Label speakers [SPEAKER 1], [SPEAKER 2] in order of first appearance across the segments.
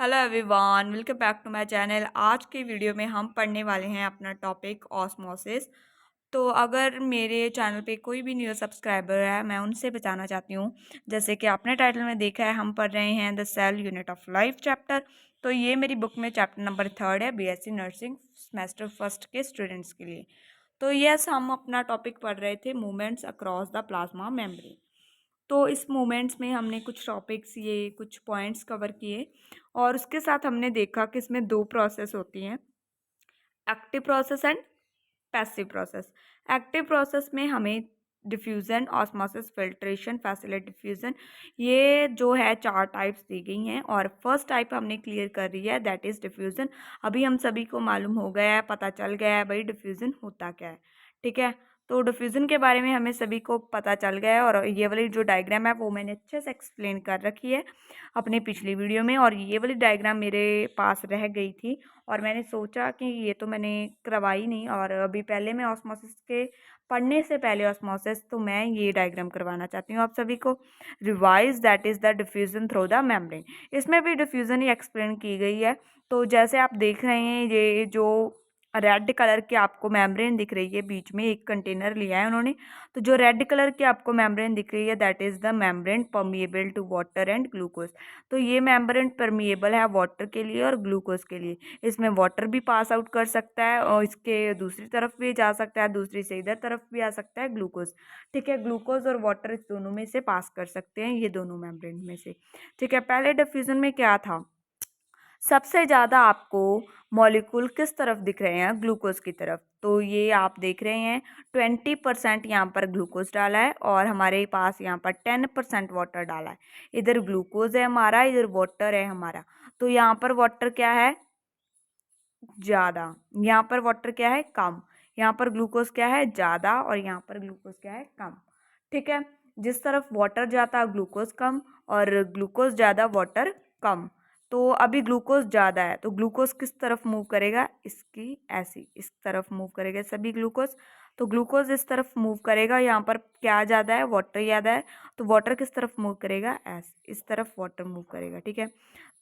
[SPEAKER 1] Hello everyone, welcome back to my channel. आज के video में हम पढ़ने वाले हैं अपना टॉपिक ऑस्मोसिस। तो अगर मेरे चैनल पे कोई भी न्यू सब्सक्राइबर है, मैं उनसे बताना चाहती हूँ, जैसे कि आपने टाइटल में देखा है, हम पढ़ रहे हैं the cell unit of life chapter. तो ये मेरी बुक में चैप्टर नंबर 3 है, बीएससी नर्सिंग सेमेस्टर फर्स्ट के स्टूडेंट्स के लिए। तो यस, हम अपना टॉपिक पढ़ रहे थे movements across the plasma membrane. तो इस मोमेंट्स में हमने कुछ टॉपिक्स, ये कुछ पॉइंट्स कवर किए और उसके साथ हमने देखा कि इसमें दो प्रोसेस होती हैं, active process and passive process. Active process में हमें diffusion, osmosis, filtration, facility diffusion, ये जो है 4 टाइप्स दी गई हैं और फर्स्ट टाइप हमने क्लियर कर रही है, दैट इज़ डिफ्यूज़न। अभी हम सभी को मालूम हो गया है, पता चल गया है भाई डिफ्यूज़न होता क्या है। ठीक है, तो डिफ्यूज़न के बारे में हमें सभी को पता चल गया है और ये वाली जो डायग्राम है वो मैंने अच्छे से एक्सप्लेन कर रखी है अपनी पिछली वीडियो में। और ये वाली डायग्राम मेरे पास रह गई थी और मैंने सोचा कि ये तो मैंने करवाई नहीं, और अभी पहले मैं ऑस्मोसिस के पढ़ने से पहले ऑस्मोसिस, तो मैं ये डायग्राम करवाना चाहती हूँ आप सभी को। Revise, that is the diffusion through the membrane. इसमें भी डिफ्यूज़न ही एक्सप्लेन की गई है। तो जैसे आप देख रहे हैं, ये जो रेड कलर की आपको मेम्ब्रेन दिख रही है, बीच में एक कंटेनर लिया है उन्होंने। तो जो रेड कलर की आपको मेम्ब्रेन दिख रही है, that is the membrane permeable to water and glucose. तो ये मेम्ब्रेन परमिएबल है वाटर के लिए और ग्लूकोज के लिए। इसमें वाटर भी पास आउट कर सकता है और इसके दूसरी तरफ भी जा सकता है, दूसरी से इधर तरफ भी आ सकता है ग्लूकोज। ठीक है, ग्लूकोज और वाटर इस दोनों में से पास कर सकते हैं, ये दोनों मेम्ब्रेन में से। ठीक है, पहले डिफ्यूजन में क्या था, सबसे ज़्यादा आपको मॉलिक्यूल किस तरफ दिख रहे हैं, ग्लूकोज की तरफ। तो ये आप देख रहे हैं 20% यहाँ पर ग्लूकोज डाला है और हमारे पास यहाँ पर 10% वाटर डाला है। इधर ग्लूकोज है हमारा, इधर वाटर है हमारा। तो यहाँ पर वाटर क्या है, ज़्यादा। यहाँ पर वाटर क्या है, कम। यहाँ पर ग्लूकोज क्या है, ज़्यादा, और यहाँ पर ग्लूकोज क्या है, कम। ठीक है, जिस तरफ वाटर जाता ग्लूकोज कम और ग्लूकोज ज़्यादा वाटर कम। तो अभी ग्लूकोज ज़्यादा है तो ग्लूकोज किस तरफ मूव करेगा, इसकी ऐसी इस तरफ मूव करेगा सभी ग्लूकोज। तो ग्लूकोज इस तरफ मूव करेगा, यहाँ पर क्या ज़्यादा है, वाटर ज़्यादा है। तो वाटर किस तरफ मूव करेगा, ऐसे इस तरफ वाटर मूव करेगा। ठीक है,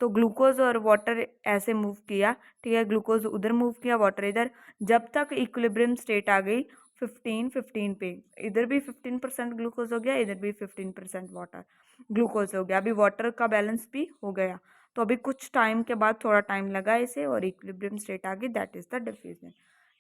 [SPEAKER 1] तो ग्लूकोज और वाटर ऐसे मूव किया। ठीक है, ग्लूकोज उधर मूव किया, वाटर इधर, जब तक इक्विलिब्रियम स्टेट आ गई 15-15 पे। इधर भी 15% ग्लूकोज हो गया, इधर भी 15% वाटर ग्लूकोज हो गया। अभी वाटर का बैलेंस भी हो गया। तो अभी कुछ टाइम के बाद, थोड़ा टाइम लगा इसे, और इक्विलिब्रियम स्टेट आ गई, दैट इज द डिफ्यूजन।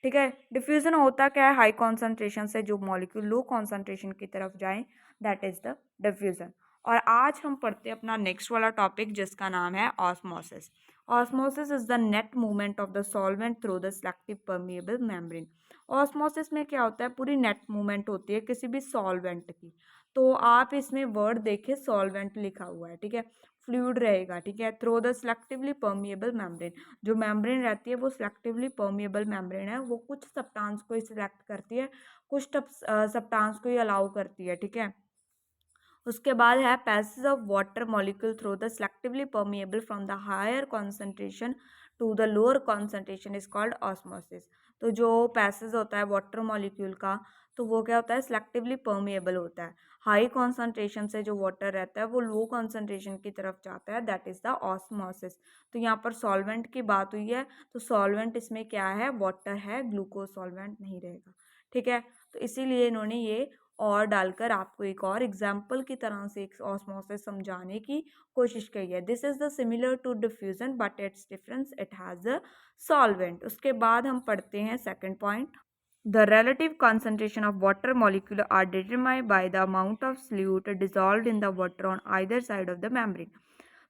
[SPEAKER 1] ठीक है, डिफ्यूजन होता क्या है, हाई कॉन्सेंट्रेशन से जो मॉलिक्यूल लो कॉन्सेंट्रेशन की तरफ जाए, दैट इज द डिफ्यूजन। और आज हम पढ़ते हैं अपना नेक्स्ट वाला टॉपिक, जिसका नाम है osmosis. Osmosis is the net movement of the solvent through the selective permeable membrane. Osmosis में क्या होता है, पूरी नेट मूवमेंट होती है किसी भी सॉल्वेंट की। तो आप इसमें वर्ड देखिए, सॉल्वेंट लिखा हुआ है। ठीक है, फ्लूइड रहेगा। ठीक है, through the selectively permeable membrane. जो मेम्ब्रेन रहती है वो सेलेक्टिवली परमिएबल मेम्ब्रेन है, वो कुछ सब्सटेंस को ही सिलेक्ट करती है, कुछ सब्सटेंस को ही अलाउ करती है। ठीक है, उसके बाद है passage of water molecule through the selectively permeable from the higher concentration to the lower concentration is called osmosis. तो जो पैसेज होता है वाटर मॉलिक्यूल का, तो वो क्या होता है, सेलेक्टिवली परमिएबल होता है। हाई कॉन्सेंट्रेशन से जो वाटर रहता है वो लो कॉन्सेंट्रेशन की तरफ जाता है, दैट इज द ऑस्मोसिस। तो यहाँ पर सॉल्वेंट की बात हुई है, तो सॉल्वेंट इसमें क्या है, वाटर है, ग्लूकोज सॉल्वेंट नहीं रहेगा। ठीक है, तो इसीलिए इन्होंने ये और डालकर आपको एक और एग्जाम्पल की तरह से एक ऑस्मोसिस समझाने की कोशिश की है। This is the similar to diffusion but it's difference, it has a solvent. उसके बाद हम पढ़ते हैं second point, the relative concentration of water molecule are determined by the amount of solute dissolved in the water on either side of the membrane।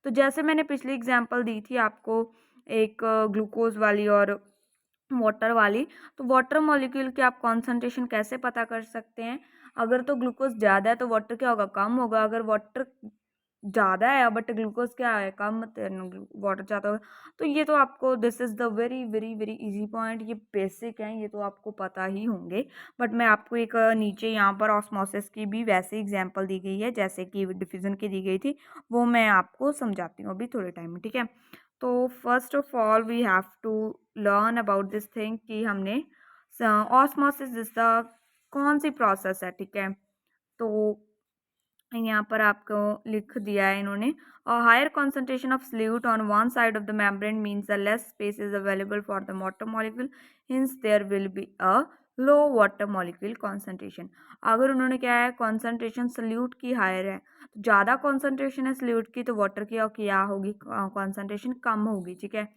[SPEAKER 1] तो जैसे मैंने पिछली example दी थी आपको, एक ग्लूकोज वाली और वाटर वाली, तो वाटर मॉलिक्यूल की आप कॉन्सेंट्रेशन कैसे पता कर सकते हैं, अगर तो ग्लूकोज ज़्यादा है तो वाटर क्या होगा, कम होगा। अगर वाटर ज़्यादा है बट ग्लूकोज क्या है, कम, वाटर ज़्यादा होगा। तो ये तो आपको, this is the very very very easy point, ये बेसिक हैं, ये तो आपको पता ही होंगे। बट मैं आपको एक नीचे यहाँ पर ऑस्मोसिस की भी वैसे एग्जांपल दी गई है जैसे कि डिफ्यूजन की दी गई थी, वो मैं आपको समझाती हूँ अभी थोड़े टाइम में। ठीक है, तो first of all we have to learn about this thing कि हमने ऑस्मोसिस इज द कौन सी प्रोसेस है। ठीक है, तो यहाँ पर आपको लिख दिया है इन्होंने, higher concentration of solute on one side of the membrane means the less space is available for the water molecule, hence there will be a low water molecule concentration. अगर उन्होंने क्या है, कॉन्सेंट्रेशन सल्यूट की higher है, तो ज़्यादा concentration है salute की, तो वाटर की और क्या होगी, कॉन्सेंट्रेशन कम होगी, ठीक है।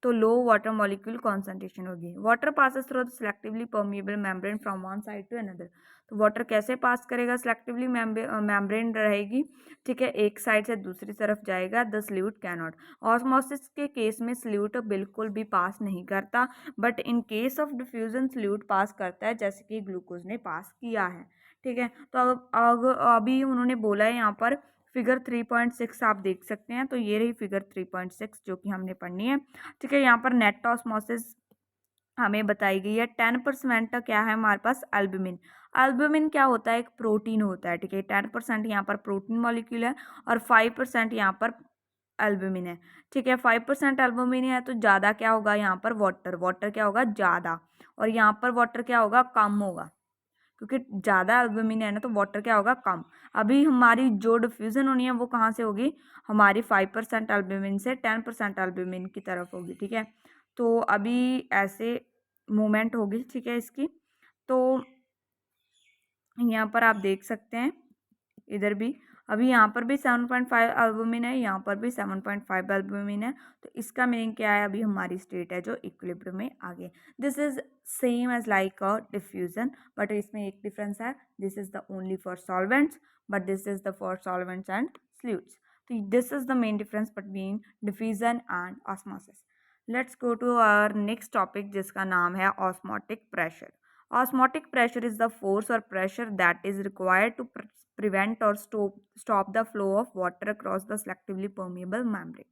[SPEAKER 1] तो लो वाटर मॉलिक्यूल कॉन्सेंट्रेशन होगी। Water passes through the selectively permeable membrane from one side to another. तो वाटर कैसे पास करेगा, सिलेक्टिवली मेम्ब्रेन रहेगी, ठीक है, एक साइड से दूसरी तरफ जाएगा, द सल्यूट कैनॉट। ऑस्मोसिस के केस में सल्यूट बिल्कुल भी पास नहीं करता, but in case of diffusion solute pass करता है, जैसे कि ग्लूकोज ने पास किया है, ठीक है। तो अभी उन्होंने बोला है यहाँ पर फिगर 3.6 आप देख सकते हैं, तो ये रही फिगर 3.6 जो कि हमने पढ़नी है, ठीक है। यहाँ पर नेट ऑस्मोसिस हमें बताई गई है। 10% का क्या है हमारे पास, एल्ब्यूमिन। एल्ब्यूमिन क्या होता है, एक प्रोटीन होता है, ठीक है। 10% यहाँ पर प्रोटीन मॉलिक्यूल है और 5% यहाँ पर एल्ब्यूमिन है, ठीक है। 5% एल्ब्यूमिन है तो ज़्यादा क्या होगा यहाँ पर, वाटर, वाटर क्या होगा ज़्यादा, और यहाँ पर वाटर क्या होगा, कम होगा, क्योंकि ज़्यादा एल्ब्यूमिन है ना, तो वाटर क्या होगा, कम। अभी हमारी जो डिफ्यूज़न होनी है वो कहाँ से होगी, हमारी 5% एल्ब्यूमिन से 10% एल्ब्यूमिन की तरफ होगी, ठीक है। तो अभी ऐसे मूवमेंट होगी, ठीक है इसकी। तो यहाँ पर आप देख सकते हैं, इधर भी अभी यहाँ पर भी 7.5 एल्ब्यूमिन है, यहाँ पर भी 7.5 एल्ब्यूमिन है, तो इसका मीनिंग क्या है, अभी हमारी स्टेट है जो इक्विलिब्रियम में आ गई। This is same as like a diffusion, but इसमें एक डिफरेंस है, this is the only for solvents, but this is the for solvents and solutes. तो this is the main difference between diffusion and osmosis. Let's go to our next topic, जिसका नाम है osmotic pressure. Osmotic pressure is the force or pressure that is required to prevent or stop the flow of water across the selectively permeable membrane.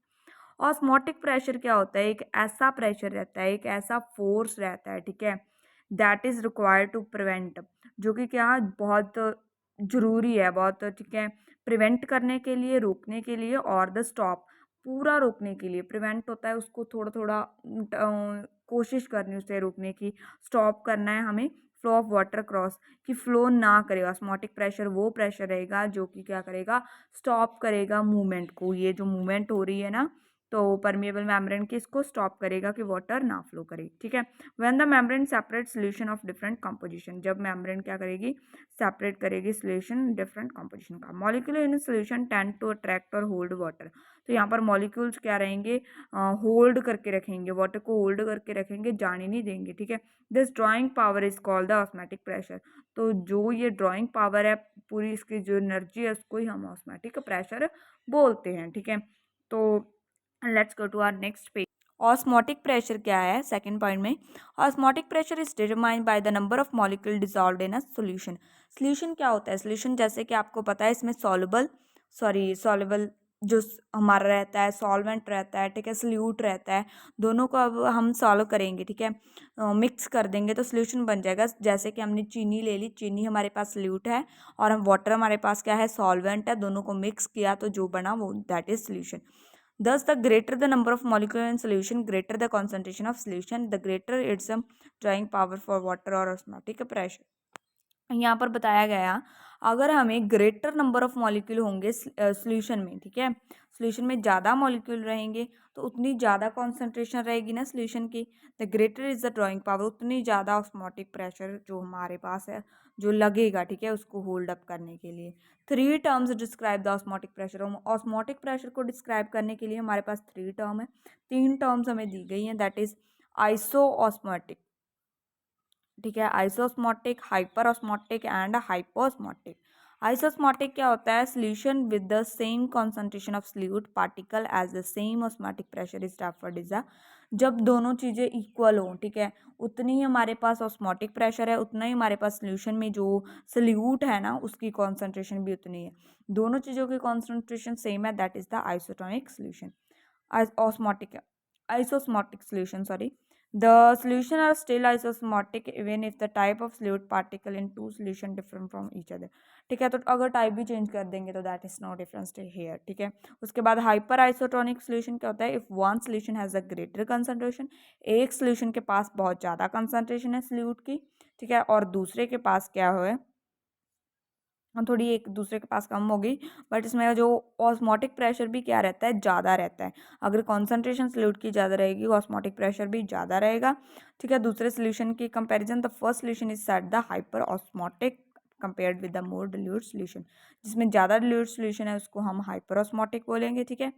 [SPEAKER 1] Osmotic pressure क्या होता है, एक ऐसा pressure रहता है, एक ऐसा फोर्स रहता है, ठीक है, that is required to prevent, जो कि क्या बहुत जरूरी है, बहुत, ठीक है, प्रिवेंट करने के लिए, रोकने के लिए, और द स्टॉप, पूरा रोकने के लिए। प्रिवेंट होता है उसको थोड़ा थोड़ा कोशिश करनी उसे रोकने की, स्टॉप करना है हमें फ्लो ऑफ वाटर क्रॉस, कि फ्लो ना करे। ऑस्मोटिक प्रेशर वो प्रेशर रहेगा जो कि क्या करेगा, स्टॉप करेगा मूवमेंट को। ये जो मूवमेंट हो रही है ना, तो परमिएबल मेम्ब्रेन की, इसको स्टॉप करेगा कि वाटर ना फ्लो करे, ठीक है। When the membrane separate solution of different composition, जब मेम्ब्रेन क्या करेगी, सेपरेट करेगी सोल्यूशन डिफरेंट कंपोजिशन का। Molecule in solution tend to attract और होल्ड वाटर, तो यहाँ पर मॉलिक्यूल्स क्या रहेंगे, होल्ड करके रखेंगे, वाटर को होल्ड करके रखेंगे, जाने नहीं देंगे, ठीक है। This drawing power is called the osmotic pressure. तो जो ये ड्राइंग पावर है, पूरी इसकी जो एनर्जी है, उसको ही हम ऑस्मैटिक प्रेशर बोलते हैं, ठीक है। तो let's go to our next page. Osmotic pressure क्या है, सेकंड पॉइंट में, osmotic pressure is determined by the number of molecule dissolved in a solution. Solution क्या होता है, सॉल्यूशन जैसे कि आपको पता है, इसमें सॉल्युबल जो हमारा रहता है, सॉल्वेंट रहता है, ठीक है, सल्यूट रहता है, दोनों को अब हम सॉल्व करेंगे, ठीक है, मिक्स कर देंगे तो सॉल्यूशन बन जाएगा। जैसे कि हमने चीनी ले ली, चीनी हमारे पास सल्यूट है और हम वाटर हमारे पास क्या है, सॉल्वेंट है, दोनों को मिक्स किया तो जो बना वो that is solution. Thus, the greater the number of molecule in solution, greater the concentration of solution, the greater its drawing power for water or osmotic pressure. यहाँ पर बताया गया, अगर हमें ग्रेटर नंबर ऑफ मॉलिक्यूल होंगे solution में, ठीक है, सोल्यूशन में ज़्यादा मॉलिक्यूल रहेंगे तो उतनी ज़्यादा कॉन्सेंट्रेशन रहेगी ना सोल्यूशन की, the greater is the drawing power, उतनी ज़्यादा ऑस्मोटिक प्रेशर जो हमारे पास है जो लगेगा, ठीक है, उसको होल्ड अप करने के लिए। 3 terms describe the osmotic pressure. Osmotic pressure को डिस्क्राइब करने के लिए हमारे पास 3 टर्म है, 3 टर्म्स हमें दी गई हैं, दैट इज आइसो ऑस्मोटिक, ठीक है, isosmotic, hyperosmotic and hyposmotic. Isosmotic क्या होता है, solution with the same concentration of solute particle as the same osmotic pressure is referred as a, जब दोनों चीज़ें इक्वल हों, ठीक है, उतनी ही हमारे पास ऑस्मोटिक प्रेशर है, उतना ही हमारे पास सोल्यूशन में जो सल्यूट है ना उसकी कॉन्सेंट्रेशन भी उतनी है, दोनों चीज़ों की कॉन्सेंट्रेशन सेम है, that is the isotonic solution, osmotic isosmotic solution, sorry. The solution are still isosmotic even if the type of fluid particle in two solution different from each other, ठीक है। तो अगर टाइप भी change कर देंगे तो that is no difference here, ठीक है। उसके बाद हाइपर आइसोटोनिक सोल्यूशन क्या होता है, if one solution has a greater concentration, एक सोल्यूशन के पास बहुत ज़्यादा कंसंट्रेशन है सल्यूट की, ठीक है, और दूसरे के पास क्या है, थोड़ी एक दूसरे के पास कम होगी, बट इसमें जो ऑस्मोटिक प्रेशर भी क्या रहता है, ज़्यादा रहता है। अगर कॉन्सेंट्रेशन सॉल्यूट की ज़्यादा रहेगी, ऑस्मोटिक प्रेशर भी ज़्यादा रहेगा। ठीक है, दूसरे सोल्यूशन की comparison, the first solution is set the hyper osmotic compared with the more dilute solution. जिसमें ज़्यादा डिल्यूट सोल्यूशन है उसको हम हाइपर ऑस्मोटिक बोलेंगे। ठीक है,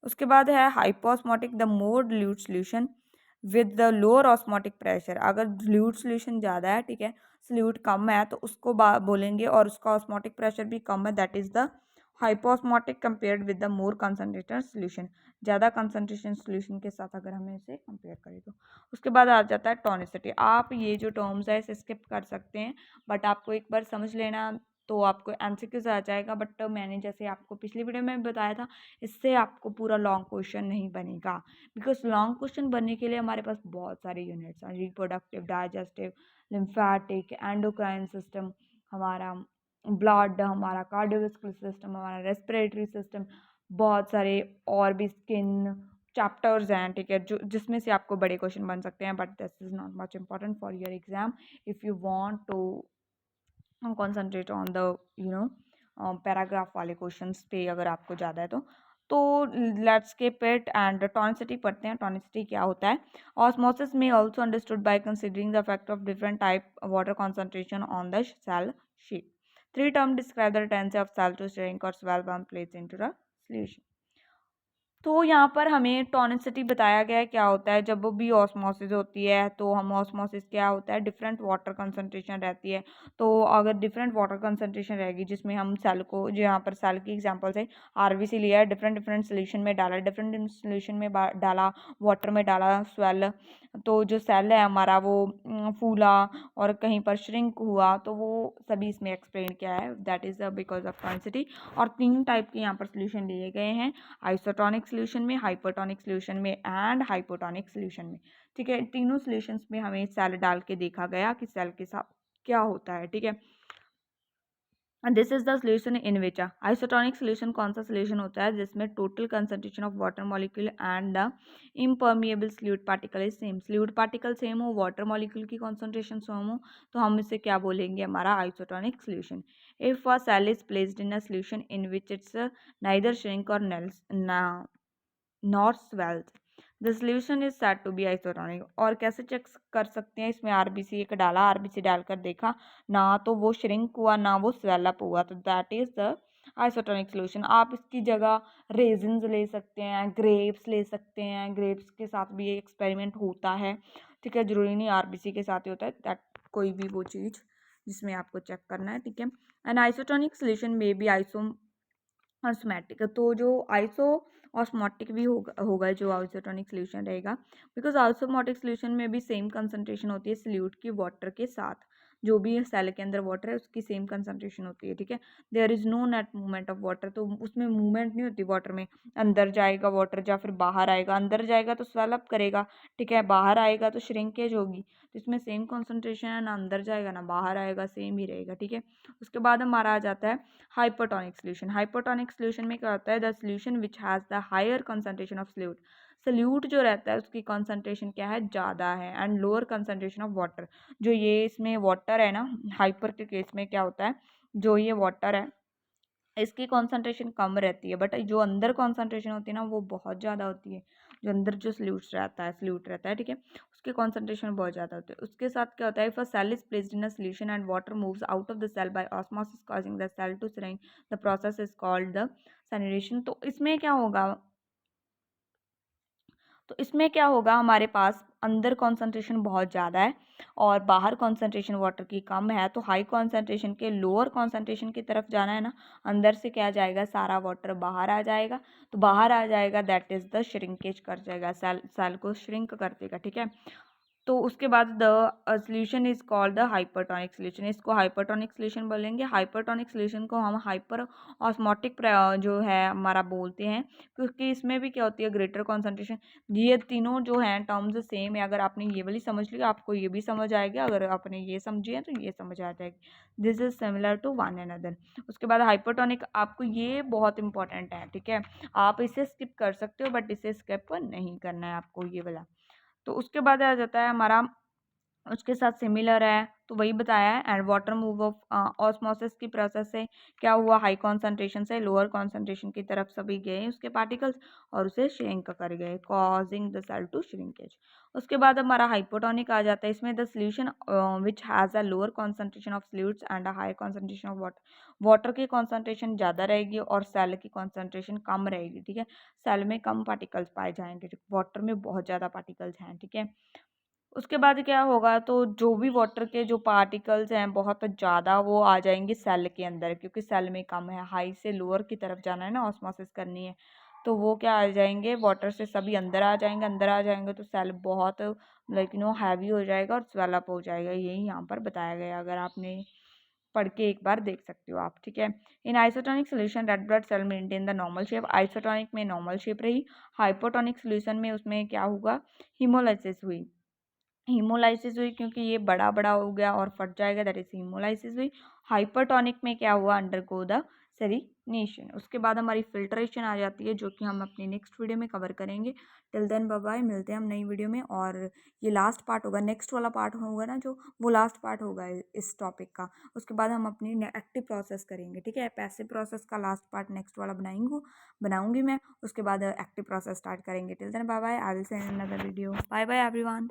[SPEAKER 1] उसके बाद है hyposmotic, the more dilute solution with the lower osmotic pressure. अगर डिल्यूट सोल्यूशन ज़्यादा है, ठीक है, सोल्यूट कम है, तो उसको बोलेंगे, और उसका ऑस्मोटिक प्रेशर भी कम है, that is the hyposmotic compared with the more concentrated solution. ज़्यादा कंसनट्रेशन सोल्यूशन के साथ अगर हमें इसे कंपेयर करें तो। उसके बाद आ जाता है टोनिसिटी। आप ये जो टर्म्स है इसे स्किप कर सकते हैं, बट आपको एक बार समझ लेना तो आपको एमसीक्यूज आ जाएगा। बट मैंने जैसे आपको पिछली वीडियो में बताया था, इससे आपको पूरा लॉन्ग क्वेश्चन नहीं बनेगा, बिकॉज लॉन्ग क्वेश्चन बनने के लिए हमारे पास बहुत सारे यूनिट्स हैं, reproductive, digestive, lymphatic, endocrine system, हमारा ब्लड, हमारा कार्डियोवास्कुलर सिस्टम, हमारा रेस्पिरेटरी सिस्टम, बहुत सारे और भी स्किन चैप्टर्स हैं। ठीक है, जो जिसमें से आपको बड़े क्वेश्चन बन सकते हैं, but this is not much important for your exam if you want to concentrate on the you know paragraph वाले क्वेश्चंस पे अगर आपको ज़्यादा है तो let's keep it. And tonicity पढ़ते हैं। टॉनिसिटी क्या होता है? ऑस्मोसिस में also understood by considering the effect of different type water concentration on the cell sheet. Three term describe the tendency of cell to shrink और swell when placed into the solution. तो यहाँ पर हमें टॉनिसिटी बताया गया है क्या होता है। जब भी ऑस्मोसिस होती है तो हम ऑस्मोसिस क्या होता है, डिफरेंट वाटर कंसंट्रेशन रहती है। तो अगर डिफरेंट वाटर कंसंट्रेशन रहेगी जिसमें हम सेल को, जो यहाँ पर सेल की एग्जांपल है, आरबीसी लिया है, डिफरेंट डिफरेंट सोल्यूशन में डाला, डिफरेंट सोल्यूशन में डाला, वाटर में डाला स्वेल, तो जो सेल है हमारा वो फूला और कहीं पर श्रिंक हुआ, तो वो सभी इसमें एक्सप्लेन किया है, दैट इज बिकॉज ऑफ टॉनिसिटी। और 3 टाइप के यहाँ पर सोल्यूशन लिए गए हैं, आइसोटोनिक सोल्यूशन में, हाइपरटोनिक सोल्यूशन में एंड हाइपोटोनिक सोल्यूशन में। ठीक है, तीनों सोल्यूशंस में हमें सेल डाल के देखा गया कि सेल के साथ क्या होता है। ठीक है, this is the solution in which isotonic solution कौन सा सोल्यूशन होता है जिसमें total concentration of water molecule and the impermeable solute particle is same. Solute particle same हो, वाटर मॉलिक्यूल की कॉन्सेंट्रेशन सेम हो, तो हम इसे क्या बोलेंगे, हमारा isotonic solution. If a cell is placed in a solution in which it's neither shrink or not swells, the solution is said to B isotonic. और कैसे चेक कर सकते हैं, इसमें आरबीसी एक डाला, आरबीसी डालकर देखा, ना तो वो श्रिंक हुआ ना वो स्वेलअप हुआ, तो that is the isotonic solution. आप इसकी जगह रेजिन्स ले सकते हैं, ग्रेप्स ले सकते हैं, ग्रेप्स के साथ भी ये एक्सपेरिमेंट होता है। ठीक है, जरूरी नहीं आरबीसी के साथ ही होता है, दैट कोई भी वो चीज़ जिसमें आपको चेक करना है। ठीक है, एन आइसोटोनिक सोल्यूशन में भी ऑस्मैटिक, तो जो आइसो ऑस्मोटिक भी होगा जो आइसोटोनिक सोल्यूशन रहेगा, बिकॉज आइसोमोटिक सोल्यूशन में भी सेम कंसंट्रेशन होती है सल्यूट की वाटर के साथ, जो भी सेल के अंदर वाटर है उसकी सेम कंसंट्रेशन होती है। ठीक है, there is no net movement of water, तो उसमें मूवमेंट नहीं होती वाटर में, अंदर जाएगा वाटर या फिर बाहर आएगा, अंदर जाएगा तो स्वेल अप करेगा, ठीक है, बाहर आएगा तो श्रिंकेज होगी, तो इसमें सेम कॉन्सेंट्रेशन है, ना अंदर जाएगा ना बाहर आएगा, सेम ही रहेगा। ठीक है, उसके बाद हमारा आ जाता है हाइपोटोनिक सोल्यूशन। हाइपोटोनिक सोल्यूशन में क्या होता है, the solution which has the higher concentration of solute. Solute जो रहता है उसकी कंसंट्रेशन क्या है, ज़्यादा है, and lower concentration of water. जो ये इसमें वाटर है ना, हाइपर के केस में क्या होता है, जो ये वाटर है इसकी कॉन्सेंट्रेशन कम रहती है, बट जो अंदर कॉन्सेंट्रेशन होती है ना वो बहुत ज़्यादा होती है। जो अंदर जो सल्यूट रहता है, ठीक है, उसकी कॉन्सेंट्रेशन बहुत ज़्यादा होती है। उसके साथ क्या होता है, if a cell is placed in a solution and water moves out of the cell by osmosis causing the cell to shrink, the process is called the sanitation. तो इसमें क्या होगा, हमारे पास अंदर कॉन्सेंट्रेशन बहुत ज़्यादा है और बाहर कॉन्सेंट्रेशन वाटर की कम है, तो हाई कॉन्सेंट्रेशन के लोअर कॉन्सेंट्रेशन की तरफ जाना है ना, अंदर से क्या जाएगा, सारा वाटर बाहर आ जाएगा। तो बाहर आ जाएगा दैट इज़ द श्रिंकेज कर जाएगा, सेल को श्रिंक कर देगा। ठीक है, तो उसके बाद the solution is called the hypertonic solution, इसको हाइपरटोनिक सोल्यूशन बोलेंगे। हाइपरटोनिक सोल्यूशन को हम हाइपर ऑस्मोटिक जो है हमारा बोलते हैं, क्योंकि इसमें भी क्या होती है, ग्रेटर कॉन्सेंट्रेशन। ये तीनों जो हैं टर्म्स सेम है, अगर आपने ये वाली समझ लिया आपको ये भी समझ आएगा, अगर आपने ये समझी है तो ये समझ आ जाएगी, this is similar to one another. उसके बाद हाइपरटोनिक, आपको ये बहुत इंपॉर्टेंट है। ठीक है, आप इसे स्किप कर सकते हो बट इसे स्किप नहीं करना है आपको, ये वाला। तो उसके बाद आ जाता है हमारा उसके साथ सिमिलर है, तो वही बताया है। And water move of osmosis की प्रोसेस से क्या हुआ, हाई कॉन्सेंट्रेशन से लोअर कॉन्सेंट्रेशन की तरफ सभी गए उसके पार्टिकल्स और उसे श्रिंक कर गए, causing the cell to shrinkage. उसके बाद हमारा हाइपोटोनिक आ जाता है। इसमें the solution which has a lower concentration of fluids and a high concentration of water, water की कॉन्सेंट्रेशन ज़्यादा रहेगी और सेल की कॉन्सेंट्रेशन कम रहेगी, ठीक है। सेल में कम पार्टिकल्स पाए जाएंगे, वाटर में बहुत ज़्यादा पार्टिकल्स हैं, ठीक है। उसके बाद क्या होगा, तो जो भी वाटर के जो पार्टिकल्स हैं बहुत ज़्यादा वो आ जाएंगे सेल के अंदर, क्योंकि सेल में कम है, हाई से लोअर की तरफ जाना है ना, ऑस्मोसिस करनी है। तो वो क्या आ जाएंगे, वाटर से सभी अंदर आ जाएंगे, अंदर आ जाएंगे तो सेल बहुत हैवी हो जाएगा और स्वेलअप हो जाएगा। यही यहाँ पर बताया गया, अगर आपने पढ़ के एक बार देख सकते हो आप, ठीक है। In isotonic solution red blood cell maintain the normal shape, isotonic में नॉर्मल शेप रही। हाइपोटोनिक सोल्यूशन में उसमें क्या होगा, हीमोलाइसिस हुई, हीमोलाइसिस हुई क्योंकि ये बड़ा बड़ा हो गया और फट जाएगा, दैट इज हीमोलाइसिस हुई। हाइपरटोनिक में क्या हुआ, अंडरगो द सेरिनेशन। उसके बाद हमारी फिल्ट्रेशन आ जाती है, जो कि हम अपनी नेक्स्ट वीडियो में कवर करेंगे। टिल देन बाय बाय, मिलते हैं हम नई वीडियो में। और ये लास्ट पार्ट होगा, नेक्स्ट वाला पार्ट होगा ना जो, वो लास्ट पार्ट होगा इस टॉपिक का। उसके बाद हम अपनी एक्टिव प्रोसेस करेंगे, ठीक है। पैसिव प्रोसेस का लास्ट पार्ट नेक्स्ट वाला बनाऊंगी मैं। उसके बाद एक्टिव प्रोसेस स्टार्ट करेंगे। Till then bye bye, I will see in another video. Bye bye everyone.